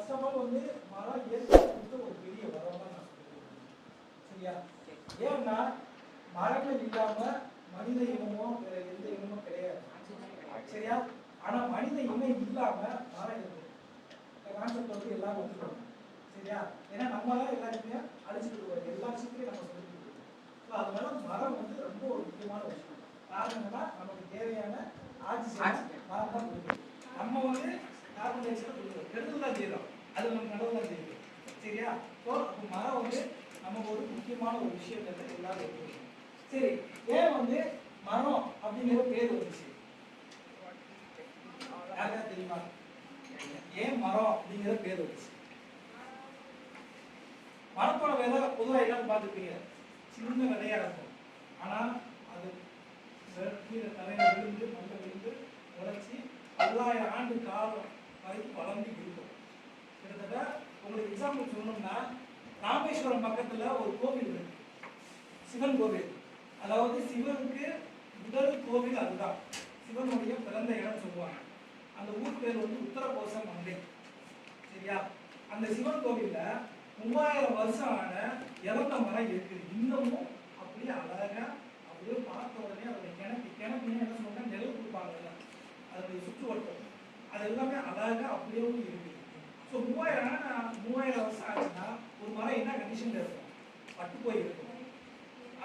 First of all வந்து மரம் இயற்கைக்கு ஒரு பெரிய வரம் தான் நான் சொல்லுவேன். சரியா? ஏன்னா மரங்கள் இல்லாம மனித இனமோ வேற எந்த இனமும் கிடையாது. சரியா? ஆனா மனித இனம் இல்லாம மரம் இருக்கு. இந்த கான்செப்ட் வந்து எல்லாரும் ஒத்துக்கணும். சரியா? ஏன்னா நம்ம தான் எல்லாருமே அழிச்சிட்டு இருக்கோம். எல்லா விஷயத்தையும் நம்ம சொல்லிட்டு இருக்கோம். ஸோ அதனால மரம் வந்து ரொம்ப ஒரு முக்கியமான விஷயம். காரணம் என்னன்னா நமக்கு தேவையான ஆக்சிஜன் மரம் தான் கொடுக்குது. நம்ம வந்து கார்பன் டை ஆக்சைடை கொடுக்குறோம். கெடுதல் தான் செய்யறோம். அது நம்ம கடவுள் தான் செய்யுது. சரியா? ஸோ அப்போ மரம் வந்து நமக்கு ஒரு முக்கியமான ஒரு விஷயத்தை எல்லாரும் எடுத்துக்கணும். சரி, ஏன் வந்து மரம் அப்படிங்கிற பேர் வந்துச்சு? யாருக்கா தெரியுமா? ஏன் மரம் அப்படிங்கிற பேர் வந்துச்சு? மரத்தோட விதை பொதுவாக எல்லாரும் பார்த்துருப்பீங்க, சின்ன விதையா இருக்கும். ஆனா அது கீழே தலையில விழுந்து மண்ணை விழுந்து உழைச்சி 1000 ஆண்டு காலம் வரைக்கும் வளர்ந்து இருக்கும். கிட்டத்தட்ட உங்களுக்கு எக்ஸாம்பிள் சொல்லணும்னா, ராமேஸ்வரம் பக்கத்துல ஒரு கோவில் இருக்கு, சிவன் கோவில். அதாவது சிவனுக்கு முதல் கோவில் அதுதான், சிவனுடைய பிறந்த இடம் சொல்லுவாங்க. அந்த ஊர் பேர் வந்து உத்தரகோச மண்டை. சரியா? அந்த சிவன் கோவில்ல 3000 வருஷம் ஆன இறந்த மரம் இருக்குது. இன்னமும் அப்படியே அழகா அப்படியே பார்த்த உடனே அதோட கிணப்பு என்ன சொல்றாங்க, நிழல் கொடுப்பாங்கல்ல, அதோடைய சுற்றுவட்டம் அது எல்லாமே அழகா அப்படியே இருக்குது. ஸோ 3000 வருஷம் ஆச்சுன்னா ஒரு மரம் என்ன கண்டிஷன்ல இருக்கும்? பட்டு போய் இருக்கும்.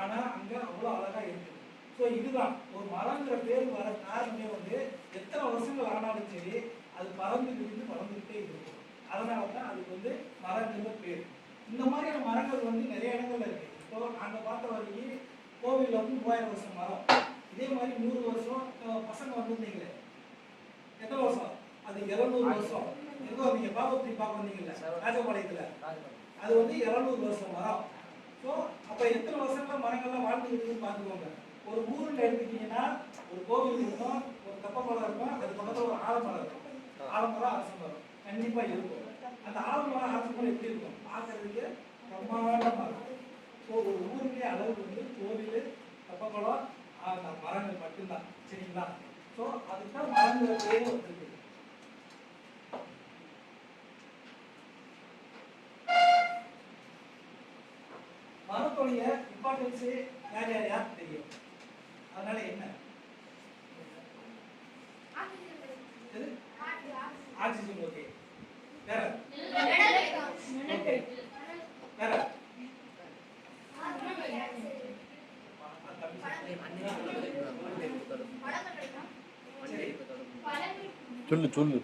ஆனா அங்க அவ்வளோ அழகா இருக்குது. ஸோ இதுதான் ஒரு மரங்கிற பேர் வர காரணமே வந்து எத்தனை வருஷங்கள் ஆனாலும் சரி அது பறந்துக்கிட்டு வளர்ந்துக்கிட்டே இருக்கும். அதனால தான் அதுக்கு வந்து மரங்கிற பேர். இந்த மாதிரியான மரங்கள் வந்து நிறைய இடங்கள்ல இருக்கு. இப்போ நாங்கள் பார்த்த வரைக்கும் கோவிலில் வந்து 3000 வருஷம் மரம், இதே மாதிரி 100 வருஷம் பசங்க வந்திருந்தீங்களே, எத்தனை வருஷம்? அது 200 வருஷம். எங்க வந்தீங்க? பாபத்தி பார்க்க வந்தீங்கல்ல, ராஜபாளையத்துல, அது வந்து 200 வருஷம் மரம். ஸோ அப்போ எத்தனை வருஷங்கள மரங்கள்லாம் வாழ்ந்து இருக்குதுன்னு பார்த்துக்கோங்க. ஒரு ஊரில் எடுத்துக்கிட்டீங்கன்னா ஒரு கோவில் இருக்கும், ஒரு கப்பமரம் இருக்கும், அது பக்கத்தில் ஒரு ஆலமரம் இருக்கும். ஆலமரம் அரச மரம் கண்டிப்பா இருக்கும். அந்த ஆலமரம் அரச மரம் எப்படி இருக்கும்? பார்க்கறதுக்கு பிரம்மாண்டமா இருக்கும். ஸோ ஒரு ஊருக்கே அளவு வந்து கோவில், கப்பமரம், மரங்கள் மட்டும்தான். சரிங்களா? ஸோ அதுதான் மரங்கிற பேரே வந்துருக்கு. மரத்தோடைய இம்பார்ட்டன்ஸ் யார் தெரியும்? அதனால என்ன? ஆக்சிஜன். ஓகே. வேற? ஓகே. வேற? சொல்லு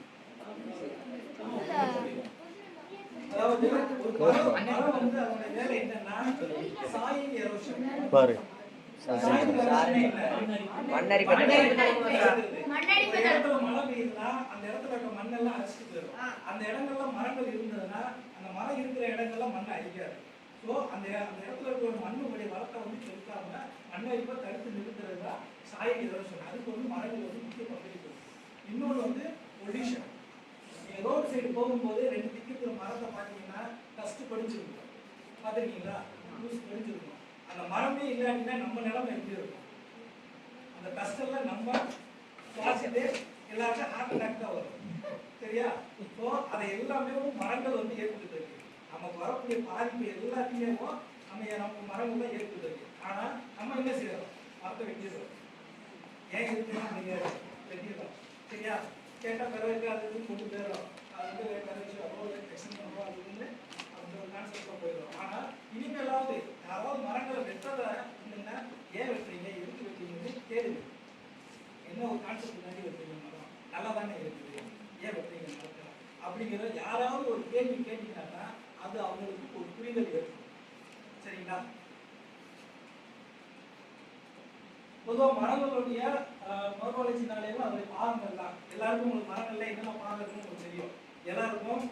அதாவது ஒரு மரம் வந்து அதோட வேலை என்னன்னா சாயில் எரோஷன். பாரு, மண்ணரிப்பு. மழை பெய்யுதுன்னா அந்த இடத்துல இருக்க மண்ணெல்லாம் அரிச்சிட்டு போயிடும். அந்த இடங்கள்ல மரங்கள் இருந்ததுன்னா அந்த மரம் இருக்கிற இடங்கள்ல மண்ணை அரிக்காது. ஸோ அந்த இடத்துல இருக்க ஒரு மண்ணுடைய வளத்தை வந்து செலுத்தாம மண்ணரிப்பை தடுத்து நிறுத்துறது தான் சாயில் எரோஷன். அதுக்கு வந்து மரங்கள் வந்து முக்கிய பங்களிப்பு. இன்னொன்று வந்து பொல்யூஷன். ரோட் சைடு போகும்போது 2 திக்கு மரத்தை பார்த்தீங்கன்னா டஸ்ட் படிச்சிருக்கும். பார்த்துருக்கீங்களா? லூஸ் படிச்சிருக்கும். அந்த மரமே இல்லாட்டினா நம்ம நிலைமை எப்படி இருக்கும்? அந்த டஸ்டெல்லாம் நம்ம சுவாசிட்டு எல்லாருக்கும் ஹார்ட் அட்டாக் தான் வரும். சரியா? ஸோ அதை எல்லாமே மரங்கள் வந்து ஏற்படுத்தி இருக்கு. நமக்கு வரக்கூடிய பாதிப்பு எல்லாத்தையுமே நம்ம மரங்கள் தான் ஏற்படுத்தி இருக்கு. ஆனால் நம்ம என்ன செய்யறோம்? மரத்தை வெட்டிடுறோம். ஏன் இருக்குன்னா நீங்கள் வெட்டிடுறோம். சரியா? கேட்டால் பிறகு அது கொண்டு போயிடும். அது வந்து வேறு விஷயம் அவ்வளோ எக்ஸ்டன் பண்ணுறோம். அது வந்து அந்த ஒரு கான்செப்டாக போயிடும். ஆனால் இனிமேலாவது யாராவது மரங்களை வெட்டுறதை இல்லைன்னா ஏன் வெட்டுறீங்க, எதுக்கு வெட்டுறீங்கன்னு கேளுங்க. என்ன ஒரு கான்செப்ட் தாண்டி வெட்டுறீங்க? மரம் நல்லா தானே இருக்குது, ஏன் வெட்டுறீங்க மரத்தை அப்படிங்கிற யாராவது ஒரு கேள்வி கேட்டீங்கன்னா அது அவங்களுக்கு ஒரு புரிதல் ஏற்படும். சரிங்களா? பொதுவாக மரங்களுடைய மறுவளர்ச்சினாலேயும் அதோடைய பாகங்கள் தான். எல்லாருக்கும் உங்களுக்கு மரங்கள்ல என்னென்ன பாகம் இருக்குன்னு உங்களுக்கு தெரியும். எல்லாருக்கும்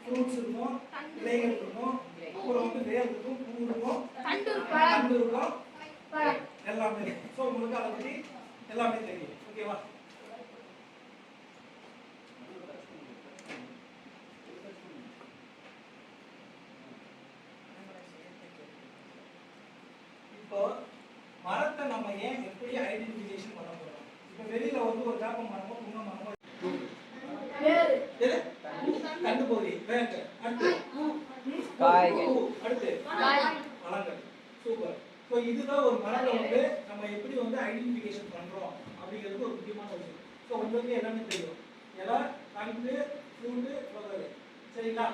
ஃப்ரூட்ஸ் இருக்கும், இலைகள் இருக்கும், அப்புறம் வந்து வேர் இருக்கும், பூ இருக்கும், தண்டு இருக்கும், எல்லாமே. ஸோ உங்களுக்கு அதை பற்றி எல்லாமே தெரியும். ஓகேவா? இப்போ மரத்தை நம்ம ஏன் எப்படி ஐடென்டிஃபிகேஷன் பண்ண போறோம்? இப்போ வெளியில வந்து ஒரு வேப்ப மரமோ புங்க மரமோ கண்டு போகுது, கிளாசிஃபிகேஷன் பண்ணுறோம் அப்படிங்கிறது ஒரு முக்கியமான விஷயம். ஸோ உங்களுக்கு எல்லாமே தெரியும். இலை, தண்டு, ஃப்ரூட்டு, ஃப்ளவர். சரிங்களா?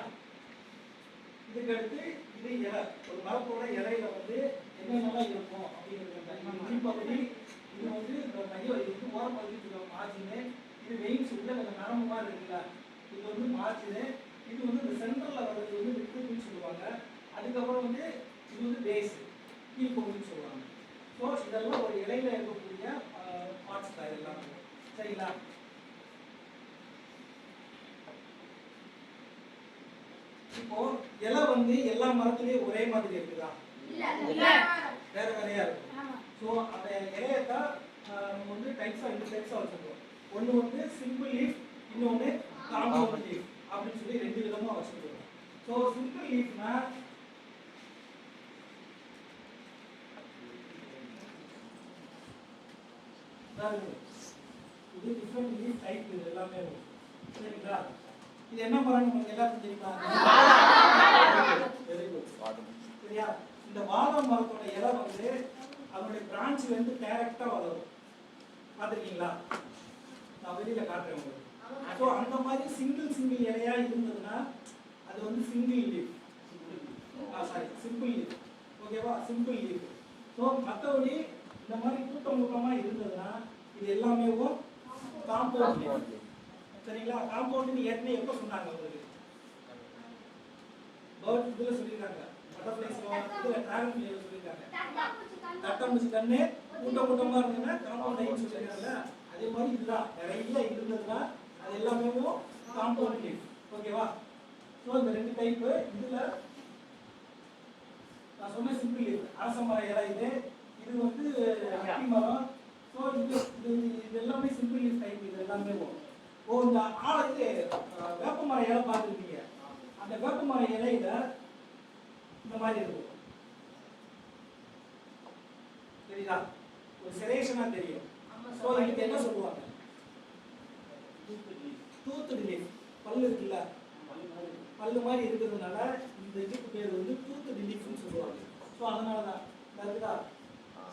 இதுக்கு அடுத்து இது இலை. ஒரு மரத்தோட இலையில வந்து என்னென்னலாம் இருக்கும் அப்படிங்கிறது வெளிப்பகுதி, இது வந்து இந்த மையம், இது வந்து ஓரப்பகுதி மார்ஜினு, இது வெயின்ஸ் உள்ள அந்த நரம்பு மாதிரி இருக்குல்ல, இது வந்து மார்ஜினு, இது வந்து இந்த சென்டரில் வர்றது வந்து விட்டுன்னு சொல்லுவாங்க. அதுக்கப்புறம் வந்து இது வந்து பேஸ், கீழ்ப்பகுதின்னு சொல்லுவாங்க. ஸோ இதெல்லாம் ஒரு இலையில இருக்கக்கூடிய பார்ட்ஸ் தான் இதெல்லாம். சரிங்களா? இப்போ இலை வந்து எல்லா மரத்துலயும் ஒரே மாதிரி இருக்குதா? வேற வேறையா இருக்கும். ஸோ அந்த இலையத்தான் நம்ம வந்து ரெண்டு டைப்ஸா வச்சிருக்கோம். ஒன்று வந்து சிம்பிள் லீஃப், இன்னொன்று காம்பவுண்ட் லீஃப் அப்படின்னு சொல்லி ரெண்டு விதமா வச்சிருக்கோம். ஸோ சிம்பிள் லீஃப்னா இது டிஃபரெண்ட் லீஃப் டைப், இது எல்லாமே இருக்கும். சரிங்களா? இது என்ன மரம் உங்களுக்கு எல்லாருக்கும் தெரியுமா? Very good. சரியா? இந்த வாழை மரத்தோட இலை வந்து அதனுடைய பிரான்ச்ல இருந்து டைரக்டா வளரும். பாத்துருக்கீங்களா? நான் வெளியில காட்டுறேன் உங்களுக்கு. ஸோ அந்த மாதிரி சிங்கிள் இலையா இருந்ததுன்னா அது வந்து சிங்கிள் லீஃப். Simple leaf. ஓகேவா? Simple leaf. ஸோ மற்றபடி இந்த மாதிரி கூட்டமா இருந்ததுன்னா இது எல்லாமே காம்பவுண்ட் லீஃப். சரிங்களா? காம்பவுண்ட் ஏற்கனவே எப்போ சொன்னாங்க உங்களுக்கு? பேர்ட் இதுல சொல்லிருக்காங்க, பட்டர்ஃப்ளைஸ்ல இதுல டிராகன் ஃபிளைல சொல்லிருக்காங்க. தட்டம்பூச்சி கண்ணு கூட்டமா இருந்ததுன்னா காம்பவுண்ட் லைன் சொல்லிருக்காங்கல்ல, அதே மாதிரி இதுதான் நிறைய இருந்ததுன்னா அது எல்லாமே காம்பவுண்ட் லீஃப். ஓகேவா? ஸோ இந்த ரெண்டு டைப். இதுல நான் சொன்ன சிம்பிள் லீஃப் அரச மர இலை, இது வந்து அத்தி மரம். ஸோ இது எல்லாமே சிம்பிள் லீஃப் டைப். இது எல்லாமே இந்த ஆளுக்கு வேப்ப மர இலை பார்த்துருப்பீங்க. அந்த வேப்ப மர இலையில இந்த மாதிரி இருக்கும். தெரியுதா? ஒரு செரேஷனா தெரியும். ஸோ இதுக்கு என்ன சொல்லுவாங்க? Toothed leaf. பல்லு இருக்குல்ல, பல்லு மாதிரி இருக்கிறதுனால இந்த இதுக்கு பேர் வந்து டூத்டு லீஃப்னு சொல்லுவாங்க. ஸோ அதனால தான் இருக்குதா,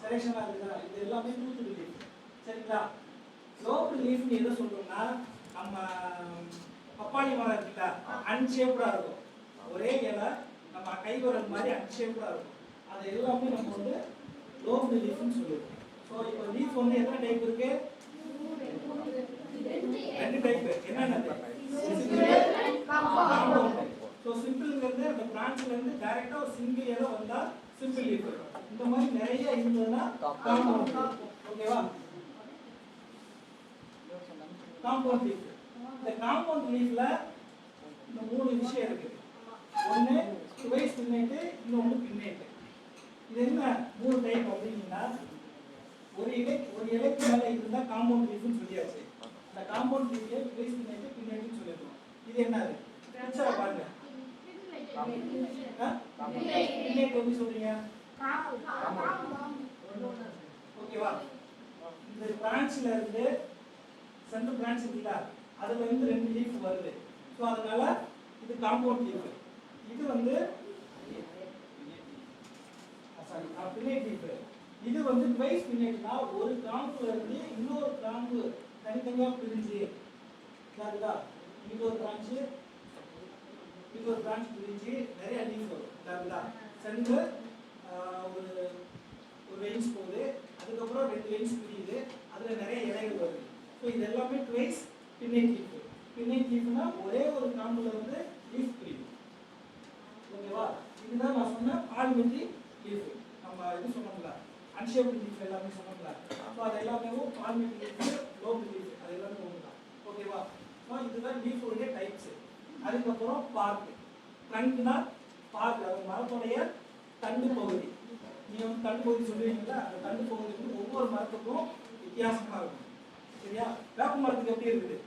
செரேஷனா இருக்குதா, இது எல்லாமே டூத்டு லீஃப். சரிங்களா? லோப்டு லீஃப்னு எதை சொல்றோம்னா, நம்ம பப்பாளி மரம் இருக்குல்ல, அன்ஷேப்டா இருக்கும். ஒரே இலை நம்ம கைவிரல் மாதிரி அன்ஷேப்டா இருக்கும். அது எல்லாமே நம்ம வந்து லோப்டு லீஃப்னு சொல்லுவோம். ஸோ இப்போ லீஃப் வந்து எத்தனை டைப் இருக்கு? ரெண்டு டைப். என்னென்னது? ஸோ சிம்பிள்ங்கிறது அந்த பிரான்ச்ல இருந்து டைரக்டா ஒரு சிங்கிள் இலை வந்தா சிம்பிள் லீஃப். இந்த மாதிரி நிறைய இருந்ததுன்னா காம்பவுண்ட். ஓகேவா? Compound leaf. இந்த காம்பவுண்ட் லீஃப்ல இந்த மூணு விஷயம் இருக்கு. ஒன்று ட்வைஸ் பின்னேட், இன்னொன்று பின்னேட். இது என்ன மூணு டைப் அப்படின்னா, ஒரு இலைக்கு மேலே இருந்தால் காம்பவுண்ட் லீஃப்னு சொல்லியாச்சு. இந்த காம்பவுண்ட் லீஃப்ல ட்வைஸ் பின்னேட், பின்னேட்னு சொல்லிடுவோம். இது என்னது? பிக்சரை பாருங்க. பின்னேட் எப்படி சொல்றீங்க? ஓகேவா? இந்த பிரான்ச்ல இருந்து சென்ட்ரல் பிரான்ச் இருக்குல்ல, அதுல இருந்து ரெண்டு லீஃப் வருது. ஸோ அதனால இது காம்பவுண்ட் லீஃப். இது வந்து பின்னேட் லீஃப். இது வந்து ட்வைஸ் பின்னேட்னா ஒரு காம்புல இருந்து இன்னொரு காம்பு தனித்தனியா பிரிஞ்சு இருக்குதா, இது ஒரு பிரான்ச் பிரிஞ்சு நிறைய லீஃப் வரும். இருக்குதா? சென்டர் ஒரு வெயின்ஸ் போகுது, அதுக்கப்புறம் ரெண்டு வெயின்ஸ் பிரியுது, அதுல நிறைய இலைகள் வருது. ஸோ இது எல்லாமே ட்வைஸ் பின்னேட் லீஃப். பின்னேட் லீஃப்னா ஒரே ஒரு காம்புல வந்து லீஃப் பிரியும். ஓகேவா? இதுதான் நான் சொன்ன பார்லிமெண்ட்ரி லீஃப். நம்ம இது சொன்னோம்ல, அன்ஷேப்டு லீஃப் எல்லாமே சொன்னோம்ல. ஸோ அது எல்லாமே பார்லிமெண்ட்ரி லீஃப், லோப்டு லீஃப், அது எல்லாமே ஒன்று தான். ஓகேவா? ஸோ இதுதான் லீஃபோடைய டைப்ஸ். அதுக்கப்புறம் பார்க். ட்ரங்க்னா பார்க், அது மரத்துடைய தண்டு பகுதி. நீங்க வந்து தண்டு பகுதி சொல்லுவீங்களா, அந்த தண்டு பகுதி வந்து ஒவ்வொரு மரத்துக்கும் வித்தியாசமா இருக்கும். சரியா? வேப்ப மரத்துக்கு எப்படி இருக்குது?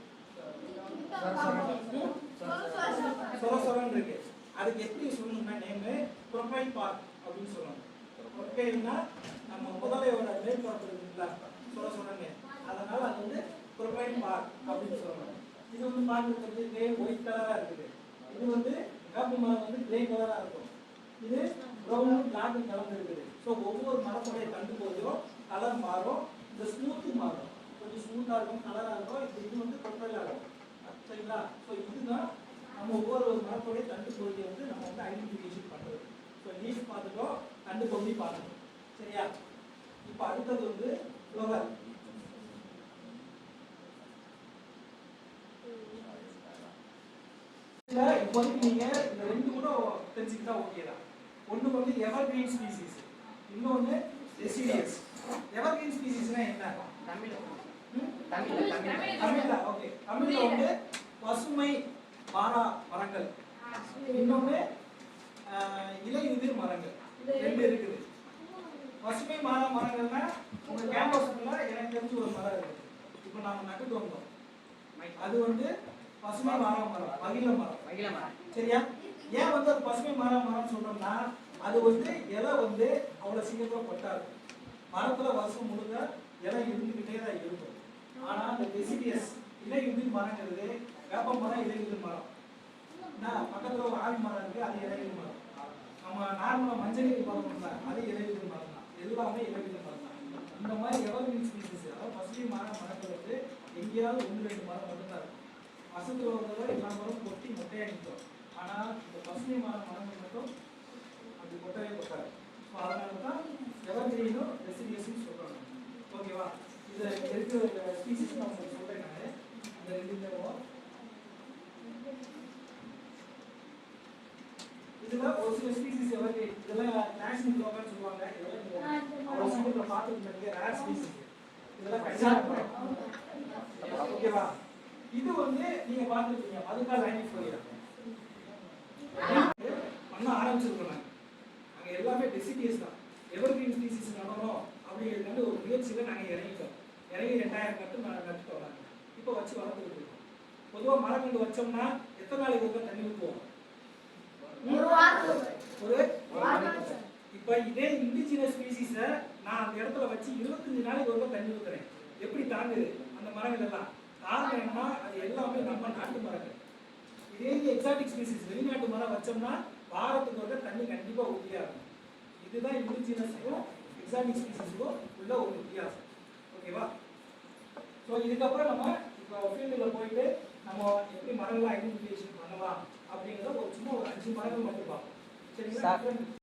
சொரசொரன்னு இருக்கு. அதுக்கு எப்படி சொல்லணும்னா நேமு ப்ரொஃபைல் பார்க் அப்படின்னு சொல்லணும். ப்ரொஃபைல்னா நம்ம முதலையோட மேற்பரப்பு இருக்குங்களா, சொரசொரன்னு, அதனால அது வந்து ப்ரொஃபைல் பார்க் அப்படின்னு சொல்லணும். இது வந்து பார்க்கறதுக்கு ஒயிட் கலரா இருக்குது. இது வந்து வேப்ப மரம் வந்து கிரே கலரா இருக்கும். இது ப்ரௌன் பிளாக் கலந்து இருக்குது. ஸோ ஒவ்வொரு மரத்துடைய தண்டு பகுதியும் கலர் மாறும். இந்த இந்த ஸ்மூத்து மாறும், கொஞ்சம் ஸ்மூத்தாக இருக்கும், கலராக இருக்கும். இது வந்து ப்ரொஃபைலாக இருக்கும். சரிங்களா? ஸோ இதுதான் நம்ம ஒவ்வொரு மரத்தோடைய தண்டு பகுதியை வந்து நம்ம வந்து ஐடென்டிஃபிகேஷன் பண்ணுறது. ஸோ லீஃப் பார்த்துட்டோம், தண்டு பகுதி பார்த்துட்டோம். சரியா? இப்போ அடுத்தது வந்து ஃப்ளவர். இப்போதைக்கு நீங்க இந்த ரெண்டு கூட தெரிஞ்சுக்கிட்டா ஓகே தான். ஒன்று வந்து எவர்கிரீன் ஸ்பீசிஸ், இன்னொன்று டெசிடியஸ். எவர்கிரீன் ஸ்பீசிஸ்னா என்ன? தமிழ்ல ஓகே. தமிழ்ல வந்து பசுமை மாறா மரங்கள், இன்னொன்று இலையுதிர் மரங்கள், ரெண்டு இருக்குது. பசுமை மாறா மரங்கள்னா உங்க கேம்பஸ்க்குள்ள எனக்கு தெரிஞ்சு ஒரு மரம் இருக்குது. இப்போ நாம நட்டுட்டு வந்தோம், அது வந்து பசுமை மாறா மரம், மகிழ மரம். சரியா? ஏன் வந்து அது பசுமை மாறா மரம் சொல்றோம்னா அது வந்து இலை வந்து அவ்வளவு சீக்கிரமா கொட்டாது. மரத்துல வருஷம் முழுக்க இலை இருந்துகிட்டே தான் இருக்கும். ஆனா அந்த டெசிடியஸ் இலையுதிர் மரங்கிறது வேப்ப மரம், இலையுதிர் மரம். பக்கத்துல ஒரு ஆவி மரம் இருக்கு, அது இலையுதிர் மரம். நம்ம நார்மலா மஞ்சள் மரம் அது இலையுதிர் மரம் தான். எல்லாமே இலையுதிர் மரம் தான். இந்த மாதிரி எவர்கிரீன் ஸ்பீசிஸ், அதாவது பசுமை மரங்கள் வந்து எங்கேயாவது 1-2 மரம் மட்டும்தான் இருக்கும். வருஷத்துல ஒரு தடவை எல்லா மரமும் கொட்டி மொட்டையா நிற்கும். ஆனா இந்த பசுமை மரங்கள் மட்டும் அப்படி கொட்டவே கொட்டாது. ஸோ அதனால தான் எவர்கிரீனும் டெசிடியஸும் சொல்றாங்க. ஓகேவா? இது இருக்கிற ஸ்பீசிஸ் நான் உங்களுக்கு சொல்றேன். நான் இந்த ரெண்டு இதுல ஒரு சில ஸ்பீசிஸ் எவர்கிரீன், இதெல்லாம் நேஷனல் ஃப்ளவர்னு சொல்லுவாங்க. இதெல்லாம் ஒரு சீக்கிரத்துல பார்த்துட்டு ரேர் ஸ்பீசிஸ், இதெல்லாம் கன்சர்ன். ஓகேவா? இது வந்து நீங்க பார்த்துருக்கீங்க மதுக்கா லைனிஃபோலியா பண்ண ஆரம்பிச்சிருக்கோம். நாங்கள் எல்லாமே டெசிடியஸ் தான். எவர்கிரீன் ஸ்பீசிஸ் நடணும் அப்படிங்கிறது ஒரு முயற்சியில் நாங்கள் இறங்கிட்டோம். இறங்கி 2000 கட்டு நாங்கள் கட்டுட்டோம். நாங்கள் இப்போ வச்சு வளர்த்துக்கிட்டு இருக்கோம். பொதுவாக மரக்கண்டு வச்சோம்னா எத்தனை நாளைக்கு ஒருக்கா தண்ணி ஊற்றுவோம்? இப்போ இதே இண்டிஜினஸ் ஸ்பீசிஸை நான் அந்த இடத்துல வச்சு 25 நாளைக்கு ஒருக்கா தண்ணி ஊற்றுறேன். எப்படி தாங்குது அந்த மரங்கள் எல்லாம்? காரணம் என்னன்னா அது எல்லாமே நம்ம நாட்டு மரங்கள். இதே எக்ஸாட்டிக் ஸ்பீசிஸ் வெளிநாட்டு மரம் வச்சோம்னா வாரத்துக்கு ஒரு தண்ணி கண்டிப்பா ஊற்றியா இருக்கும். இதுதான் இண்டிஜினஸுக்கும் எக்ஸாட்டிக் ஸ்பீசிஸுக்கும் உள்ள ஒரு வித்தியாசம். ஓகேவா? ஸோ இதுக்கப்புறம் நம்ம இப்போ ஃபீல்டில் போயிட்டு நம்ம எப்படி மரங்களை ஐடென்டிஃபிகேஷன் பண்ணலாம் அப்படிங்கிறத ஒரு சும்மா ஒரு 5 மரங்கள் மட்டும் பார்ப்போம். சரிங்களா?